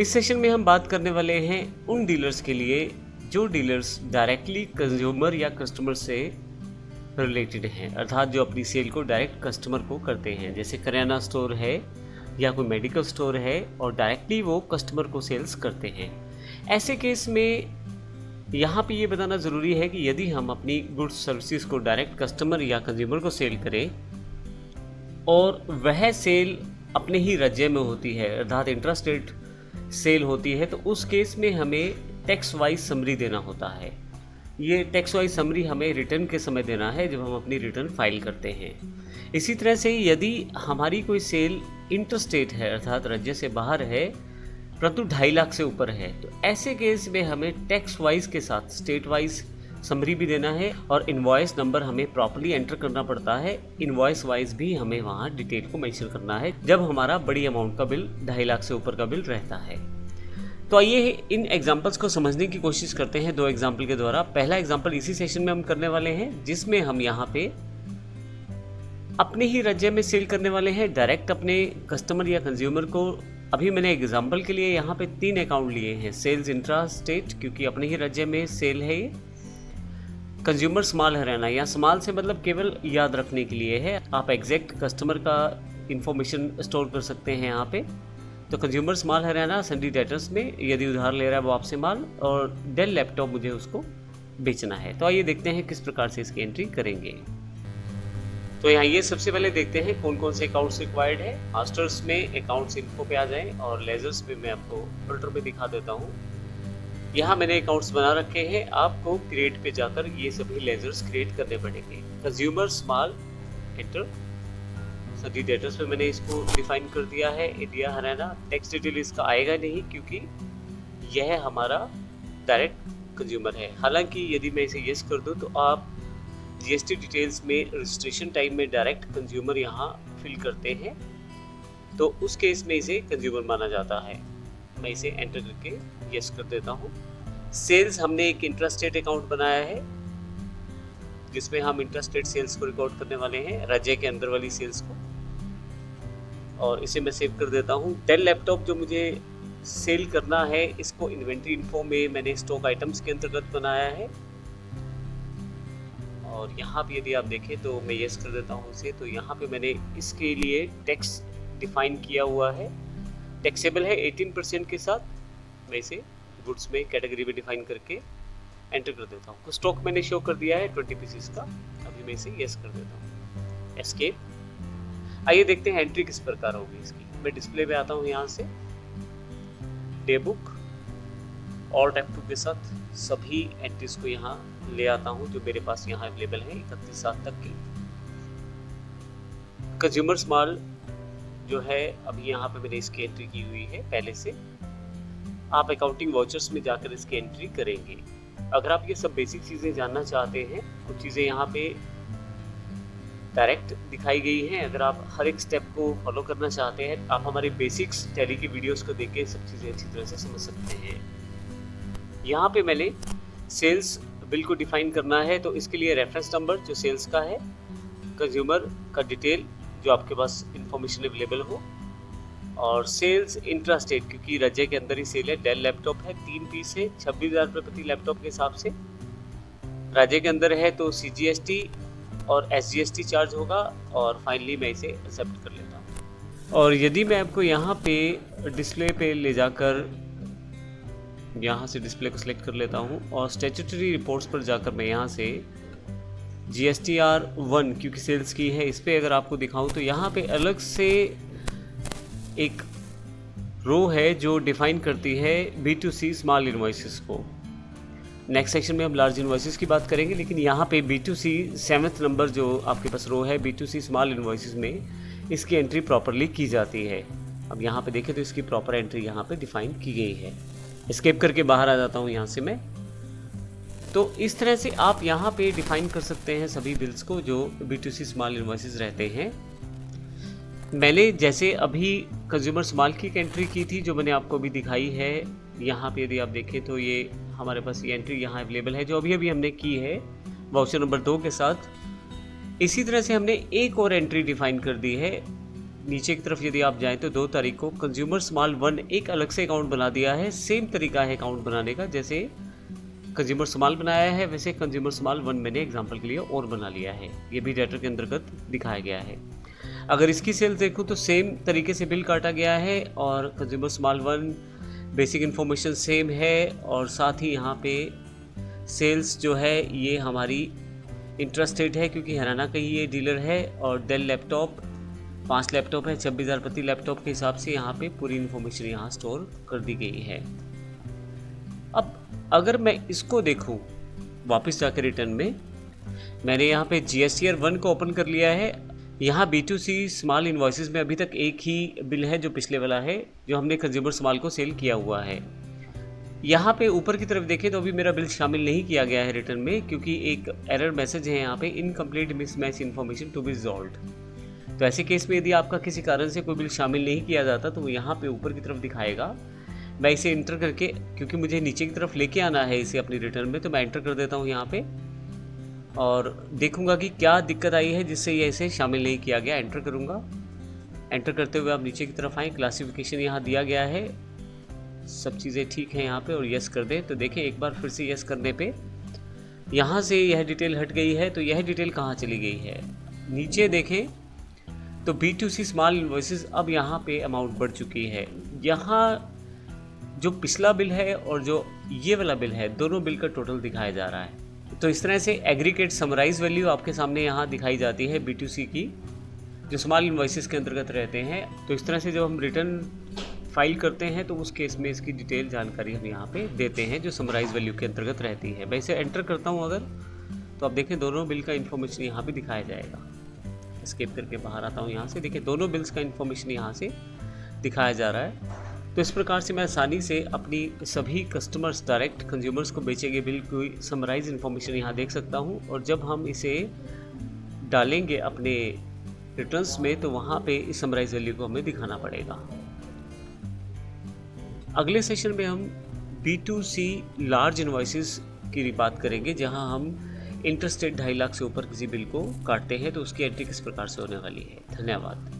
इस सेशन में हम बात करने वाले हैं उन डीलर्स के लिए जो डीलर्स डायरेक्टली कंज्यूमर या कस्टमर से रिलेटेड हैं, अर्थात जो अपनी सेल को डायरेक्ट कस्टमर को करते हैं। जैसे करियाना स्टोर है या कोई मेडिकल स्टोर है और डायरेक्टली वो कस्टमर को सेल्स करते हैं। ऐसे केस में यहाँ पे ये बताना ज़रूरी है कि यदि हम अपनी गुड्स सर्विसेज को डायरेक्ट कस्टमर या कंज्यूमर को सेल करें और वह सेल अपने ही राज्य में होती है, अर्थात इंट्रास्टेट सेल होती है, तो उस केस में हमें टैक्स वाइज समरी देना होता है। ये टैक्स वाइज समरी हमें रिटर्न के समय देना है जब हम अपनी रिटर्न फाइल करते हैं। इसी तरह से यदि हमारी कोई सेल इंटरस्टेट है, अर्थात राज्य से बाहर है, परंतु 2.5 लाख से ऊपर है, तो ऐसे केस में हमें टैक्स वाइज के साथ स्टेट वाइज समरी भी देना है और इनवॉइस नंबर हमें प्रॉपर्ली एंटर करना पड़ता है। इनवॉइस वाइज भी हमें वहाँ डिटेल को मेंशन करना है जब हमारा बड़ी अमाउंट का बिल 2.5 लाख से ऊपर का बिल रहता है। तो आइए इन एग्जांपल्स को समझने की कोशिश करते हैं 2 एग्जांपल के द्वारा। पहला एग्जांपल इसी सेशन में हम करने वाले हैं जिसमें हम यहाँ पे अपने ही राज्य में सेल करने वाले हैं डायरेक्ट अपने कस्टमर या कंज्यूमर को। अभी मैंने एग्जांपल के लिए यहाँ पे 3 अकाउंट लिए हैं। सेल्स इंट्रा स्टेट, क्योंकि अपने ही राज्य में सेल है ये। कंज्यूमर स्मॉल हरियाणा, या स्मॉल से मतलब केवल याद रखने के लिए है, आप एग्जैक्ट कस्टमर का इंफॉर्मेशन स्टोर कर सकते हैं यहाँ पे। तो कंज्यूमर स्मॉल हरियाणा सन्डी डेटर्स में यदि उधार ले रहा है वो आपसे माल, और डेल लैपटॉप मुझे उसको बेचना है। तो आइए देखते हैं किस प्रकार से इसकी एंट्री करेंगे। तो यहाँ ये सबसे पहले देखते हैं कौन कौन से अकाउंट्स रिक्वायर्ड है। मास्टर्स में अकाउंट्स इन्फो पे आ जाएं और लेजर्स पे मैं आपको फिल्टर पे दिखा देता हूँ। यहाँ मैंने अकाउंट्स बना रखे हैं, आपको क्रिएट पे जाकर ये सभी लेजर्स क्रिएट करने पड़ेंगे। कंज्यूमर स्मॉल एंटर, सभी डेटर्स पे मैंने इसको डिफाइन कर दिया है इंडिया हरियाणा। टैक्स डिटेल इसका आएगा नहीं क्योंकि यह हमारा डायरेक्ट कंज्यूमर है। हालांकि यदि मैं इसे यस कर दूँ तो आप जीएसटी डिटेल्स में रजिस्ट्रेशन टाइम में डायरेक्ट कंज्यूमर यहाँ फिल करते हैं, तो उस केस में इसे कंज्यूमर माना जाता है। मैं इसे एंटर करके यस कर देता हूँ। सेल्स हमने एक इंट्रास्टेट अकाउंट बनाया है जिसमें हम इंट्रास्टेट सेल्स को रिकॉर्ड करने वाले हैं, राज्य के अंदर वाली सेल्स को, और इसे मैं सेव कर देता हूँ। डेल लैपटॉप जो मुझे सेल करना है इसको इन्वेंट्री इन्फो में मैंने स्टॉक आइटम्स के अंतर्गत बनाया है, और यहाँ पे यदि आप देखें तो मैं यस कर देता हूँ उसे। तो यहाँ पे मैंने इसके लिए टैक्स डिफाइन किया हुआ है, टैक्सेबल है 18% के साथ। मैं इसे गुड्स में कैटेगरी में डिफाइन करके एंटर कर देता हूँ। तो स्टॉक मैंने शो कर दिया है 20 पीसेस का। अभी मैं इसे यस कर देता हूँ, एस्केप। आइए देखते हैं एंट्री किस प्रकार होगी इसकी। मैं डिस्प्ले पे आता हूँ, यहाँ से डे बुक और F2 के साथ सभी एंट्रीज को यहाँ ले आता हूँ जो मेरे पास यहाँ अवेलेबल है 31/7 तक की। कंज्यूमर स्मॉल जो है अभी यहाँ पे मैंने इसकी एंट्री की हुई है पहले से। आप अकाउंटिंग वाउचर्स में जाकर इसकी एंट्री करेंगे। अगर आप ये सब बेसिक चीज़ें जानना चाहते हैं, कुछ चीज़ें यहाँ पे डायरेक्ट दिखाई गई हैं। अगर आप हर एक स्टेप को फॉलो करना चाहते हैं, आप हमारे बेसिक्स टैली की वीडियोस को देख के सब चीज़ें अच्छी तरह से समझ सकते हैं। यहाँ पे मैंने सेल्स बिल को डिफाइन करना है, तो इसके लिए रेफरेंस नंबर जो सेल्स का है, कंज्यूमर का डिटेल जो आपके पास इंफॉर्मेशन अवेलेबल हो, और सेल्स इंट्रास्टेट क्योंकि राज्य के अंदर ही सेल है। डेल लैपटॉप है, 3 पीस है, 26,000 रुपये प्रति लैपटॉप के हिसाब से। राज्य के अंदर है तो CGST और SGST चार्ज होगा, और फाइनली मैं इसे एक्सेप्ट कर लेता हूँ। और यदि मैं आपको यहाँ पे डिस्प्ले पे ले जाकर यहाँ से डिस्प्ले को सिलेक्ट कर लेता हूँ और स्टैट्यूटरी रिपोर्ट्स पर जाकर मैं यहाँ से GSTR 1 क्योंकि सेल्स की है इस पर अगर आपको दिखाऊँ तो यहाँ पे अलग से एक रो है जो डिफाइन करती है B2C स्मॉल इनवॉइसेस को। नेक्स्ट सेक्शन में हम लार्ज इनवॉइसेस की बात करेंगे, लेकिन यहाँ पे B2C 7th नंबर जो आपके पास रो है B2C स्मॉल इनवॉइसेस में इसकी एंट्री प्रॉपरली की जाती है। अब यहाँ पे देखें तो इसकी प्रॉपर एंट्री यहाँ पे डिफाइन की गई है। एस्केप करके बाहर आ जाता हूँ यहाँ से मैं। तो इस तरह से आप यहाँ पे डिफाइन कर सकते हैं सभी बिल्स को जो B2C स्मॉल इनवॉइसेस रहते हैं। मैंने जैसे अभी कंज्यूमर स्मॉल की एंट्री की थी जो मैंने आपको अभी दिखाई है, यहाँ पे यदि आप देखें तो ये हमारे पास ये एंट्री यहाँ अवेलेबल है जो अभी हमने की है वाउचर नंबर 2 के साथ। इसी तरह से हमने एक और एंट्री डिफाइन कर दी है नीचे की तरफ यदि आप जाएं तो 2 तारीख को कंज्यूमर स्मॉल 1 एक अलग से अकाउंट बना दिया है। सेम तरीका है अकाउंट बनाने का, जैसे कंज्यूमर स्मॉल बनाया है वैसे कंज्यूमर स्मॉल 1 मैंने एग्जांपल के लिए और बना लिया है। ये भी डेटर के अंतर्गत दिखाया गया है। अगर इसकी सेल्स देखूं तो सेम तरीके से बिल काटा गया है और consumer small 1 basic information same है और साथ ही यहाँ पे सेल्स जो है ये हमारी इंट्रास्टेट है क्योंकि हरियाणा का ही ये डीलर है और डेल लैपटॉप 5 लैपटॉप है, 26,000 प्रति लैपटॉप के हिसाब से यहाँ पे पूरी इन्फॉर्मेशन यहाँ स्टोर कर दी गई है। अब अगर मैं इसको देखूँ वापस जाकर रिटर्न में, मैंने यहाँ पे GSTR 1 को ओपन कर लिया है। यहाँ B2C स्मॉल इन्वॉइसेस में अभी तक एक ही बिल है जो पिछले वाला है, जो हमने कंज्यूमर स्मॉल को सेल किया हुआ है। यहाँ पे ऊपर की तरफ देखें तो अभी मेरा बिल शामिल नहीं किया गया है रिटर्न में, क्योंकि एक एरर मैसेज है यहाँ पे, incomplete mismatch information to be resolved. तो ऐसे केस में यदि आपका किसी कारण से कोई बिल शामिल नहीं किया जाता तो वो यहाँ पे ऊपर की तरफ दिखाएगा। मैं इसे इंटर करके, क्योंकि मुझे नीचे की तरफ लेके आना है इसे अपनी रिटर्न में, तो मैं एंटर कर देता हूँ यहाँ पे और देखूंगा कि क्या दिक्कत आई है जिससे ये इसे शामिल नहीं किया गया। एंटर करूँगा। एंटर करते हुए आप नीचे की तरफ आएँ, क्लासिफिकेशन यहाँ दिया गया है, सब चीज़ें ठीक हैं यहाँ पे और यस कर दें। तो देखें एक बार फिर से यस करने पे यहाँ से यह डिटेल हट गई है। तो यह डिटेल कहाँ चली गई है, नीचे देखें तो B2C स्मॉल इन्वॉइसेस अब यहाँ पे अमाउंट बढ़ चुकी है। यहाँ जो पिछला बिल है और जो ये वाला बिल है, दोनों बिल का टोटल दिखाया जा रहा है। तो इस तरह से एग्रीगेट समराइज वैल्यू आपके सामने यहाँ दिखाई जाती है B2C की, जो स्मॉल इन्वॉइसेस के अंतर्गत रहते हैं। तो इस तरह से जब हम रिटर्न फाइल करते हैं तो उस केस में इसकी डिटेल जानकारी हम यहाँ पे देते हैं जो समराइज वैल्यू के अंतर्गत रहती है। मैं इसे एंटर करता हूँ अगर, तो आप देखें दोनों बिल का इन्फॉर्मेशन यहाँ पे दिखाया जाएगा। स्किप करके बाहर आता हूँ यहाँ से, देखिए दोनों बिल्स का इन्फॉर्मेशन यहाँ से दिखाया जा रहा है। तो इस प्रकार से मैं आसानी से अपनी सभी कस्टमर्स, डायरेक्ट कंज्यूमर्स को बेचे गए बिल की समराइज इन्फॉर्मेशन यहाँ देख सकता हूँ। और जब हम इसे डालेंगे अपने रिटर्न्स में तो वहाँ पे इस समराइज वैल्यू को हमें दिखाना पड़ेगा। अगले सेशन में हम B2C लार्ज इन्वॉइसेस की बात करेंगे, जहां हम इंटरस्टेट 2.5 लाख से ऊपर किसी बिल को काटते हैं तो उसकी एंट्री किस प्रकार से होने वाली है। धन्यवाद।